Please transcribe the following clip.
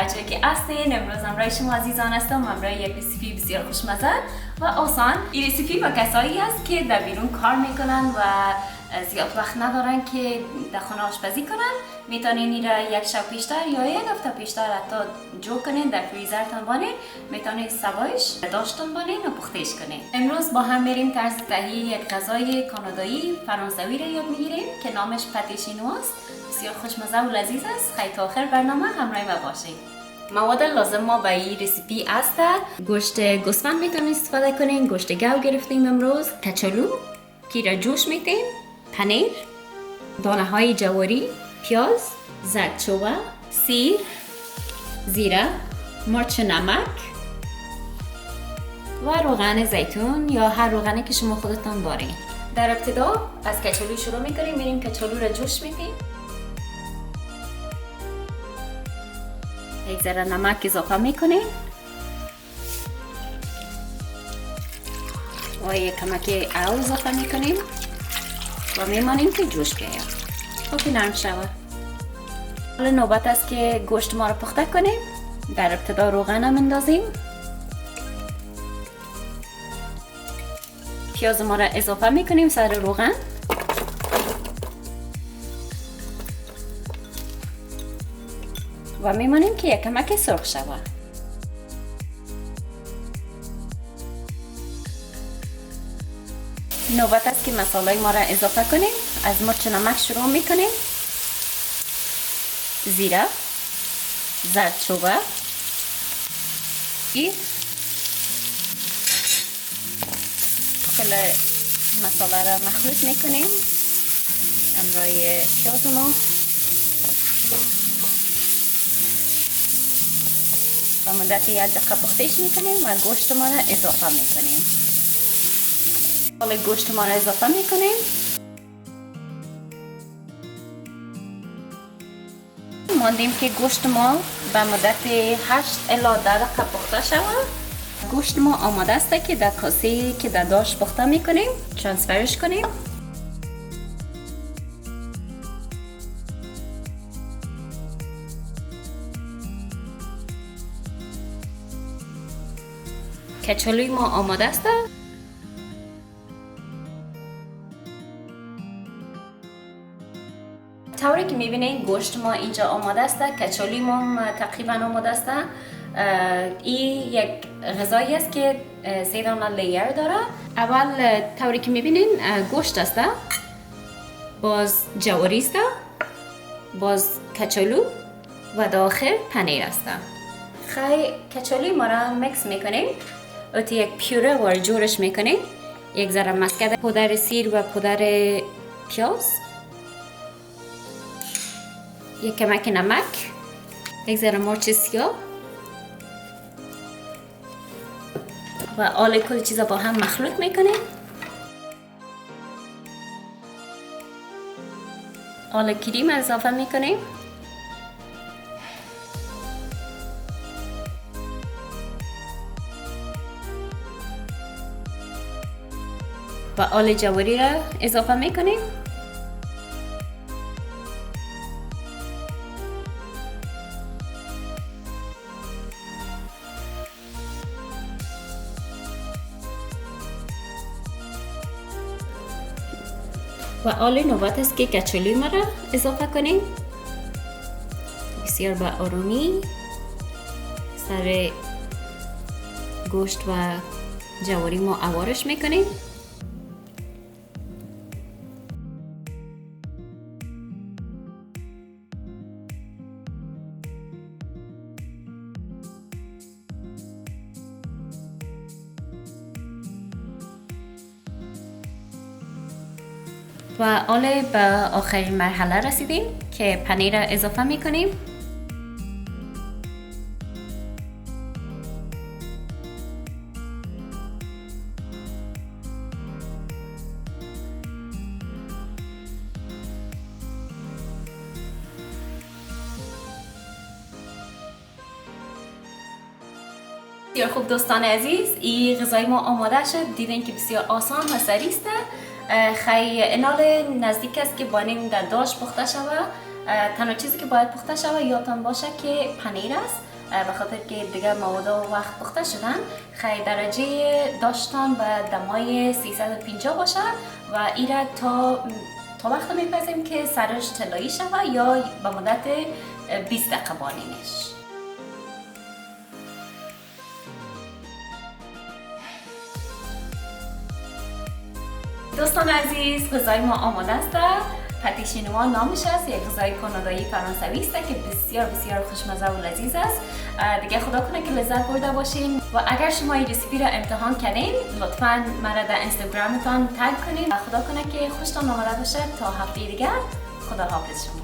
هرچه که هستین. امروز همراه شما عزیزان هستم، همراه یک رسیپی بسیار خوشمزه و آسان. این رسیپی با کسایی است که در بیرون کار میکنن و زیاد وقت ندارن که در خانه آشپزی کنن. میتونین این را یک شب پیشتر یا یک هفته پیشتر حتی جو کنین، در فریزرتان بانین. میتونین سبایش داشتون بانین و پختش کنین. امروز با هم میریم طرز تهیه یک غذای کانادایی فرانسوی را یاد میگیریم که نامش پاته شینوا است. بسیار خوشمزه و لذیذ است. خیلی تا آخر برنامه همراه ما باشین. مواد لازم ما به این رسیپی است: گوشت گوسفند میتونید استفاده کنین، گوشت گاو گرفتیم امروز، کچالو که را جوش میتیم، پنیر، دانه های جواری، پیاز، زردچوبه، سیر، زیره، مرچ نمک و روغن زیتون یا هر روغنی که شما خودتان دارین. در ابتدا از کچالو شروع میکنیم. میریم کچالو را جوش میدیم. یک ذره نمک اضافه میکنیم و یک کمک آب اضافه میکنیم و میمانیم که جوش بیاید تا که نرم شود. حالا نوبت است که گوشت ما رو پخته کنیم. در ابتدا روغن هم اندازیم. پیاز ما را اضافه میکنیم سر روغن و میمانیم که یک کمک سرخ شود. نوبت است که مصالحه ما را اضافه کنیم. از مرچ نمک شروع میکنیم. زیره، زردچوبه، کل مصالحه را مخلوط میکنیم همراه پیاز ما و مدت یک دقیقه پختش میکنیم و گوشت ما را اضافه میکنیم. حالا گوشت ما را اضافه میکنیم. ماندیم که گوشت ما به مدت 8 الی 10 دقیقه پخته شود. گوشت ما آماده است که در کاسه که در داش پخته میکنیم ترانسفرش کنیم. کچالوی ما آماده است. طوری که میبینید گوشت ما اینجا آماده است. کچالوی ما تقریبا آماده است. این یک غذایی است که 3 دانه لیر داره. اول طوری که میبینید گوشت است، باز جواری است، باز کچالو و داخل پنیر است. خیلی کچالوی ما را میکس میکنیم. اوتی یک پیوره وارد جورش میکنیم. یک ذره مسکد، پودر سیر و پودر پیاز، یک کمک نمک، یک ذره مرچ سیاه و آل کل چیزا با هم مخلوط میکنیم. آل کریم اضافه میکنیم و آل جواری را اضافه میکنیم. و آل نوبت است که کچالوی ما را اضافه کنیم. بسیار با آرومی سر گوشت و جواری ما اوارش میکنیم. و حالا به آخرین مرحله رسیدیم که پنیر را اضافه میکنیم. بسیار خوب دوستان عزیز، این غذای ما آماده شد. دیدین که بسیار آسان و سریع است. خیلی انال نزدیک است که بانیم در داش پخته شود. تنها چیزی که باید پخته شود یادتان باشه که پنیر است به خاطر که دیگه مواد و وقت پخته شدن. خیلی درجه داشتن به دمای 350 باشه و ایره تا وقت میپزیم که سرش طلایی شوه یا به مدت 20 دقیقه بالینش. دوستان عزیز، غذای ما آماده است. پاتی شینوا نامش است، یک غذای کانادایی فرانسوی است که بسیار بسیار خوشمزه و لذیذ است. دیگه خدا کنه که لذت برده باشین و اگر شما این رسیپی را امتحان کردین لطفاً مرا در اینستاگرامتان تگ کنین. خدا کنه که خوشتان آمده باشه. تا هفته دیگه، خدا حافظ شما.